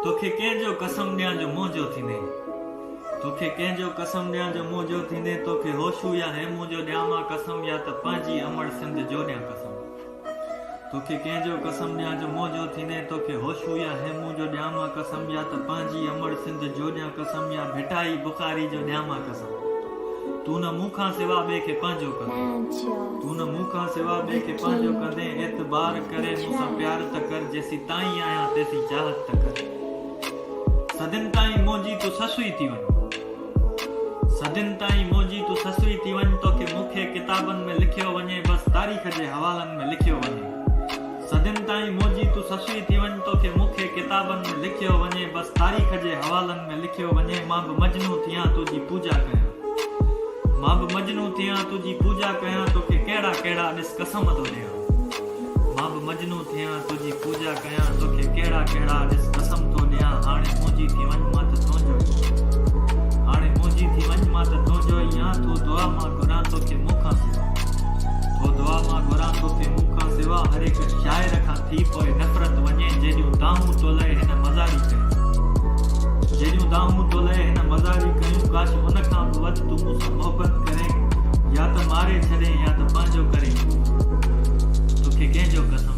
तोखे कंहिंजो कसम ॾियां जो मुंहिंजो थींदे तोखे कंहिंजो कसम ॾियां जो मुंहिंजो थींदे तोखे होशू या हेमू जो ॾियां मां कसम या त पंहिंजी अमर सिंध जो ॾियां कसम तोखे कंहिंजो कसम ॾियां जो मुंहिंजो थींदे तोखे होशू या हेमू जो ॾियां मां कसम या त पंहिंजी अमर सिंध जो ॾियां कसम या भिटाई बुखारी जो ॾियां मां कसम तू न मूंखां सिवा ॿिए खे पंहिंजो कंदे तू न मूंखां सिवा ॿिए खे पंहिंजो कंदे एतबार करे मूंसां प्यार त कर जेसीं ताईं आहियां तेसीं चाहत त कर सदिन ताईं मुंहिंजी तूं ससुई थी वञ सदिन ताईं मुंहिंजी तूं ससुई थी वञ तोखे मूंखे किताबनि में लिखियो वञे बसि तारीख़ जे हवालनि में लिखियो वञे सदिन ताईं मुंहिंजी तूं ससुई थी वञ तोखे मूंखे किताबनि में लिखियो वञे बसि तारीख़ जे हवालनि में लिखियो वञे मां बि मजनू थियां तुंहिंजी पूजा कयां मां बि मजनू थियां तुंहिंजी पूजा कयां तोखे कहिड़ा कहिड़ा ॾिस कसम थो ॾियां मां बि मजनू थियां तुंहिंजी पूजा कयां तोखे कहिड़ा कहिड़ा ॾिस कसम थो ॾियां हाणे मुंहिंजी थी वञ मां त तुंहिंजो हाणे मुंहिंजी थी वञ मां त तुंहिंजो ई आहियां तूं दुआ मां घुरां तोखे मूंखां सिवा तो दुआ मां घुरां तोखे मूंखां सिवा हर हिकु शाइर खां थी पोइ नफ़रत वञे जेॾियूं दाहूं तो लहे हिन मज़ारी कयूं जेॾियूं दाहूं तो लहे हिन मज़ारी कयूं काश उन खां बि वधि तूं मूंसां मोहबत करे या त मारे छॾे या त पंहिंजो करे तोखे कंहिंजो कसम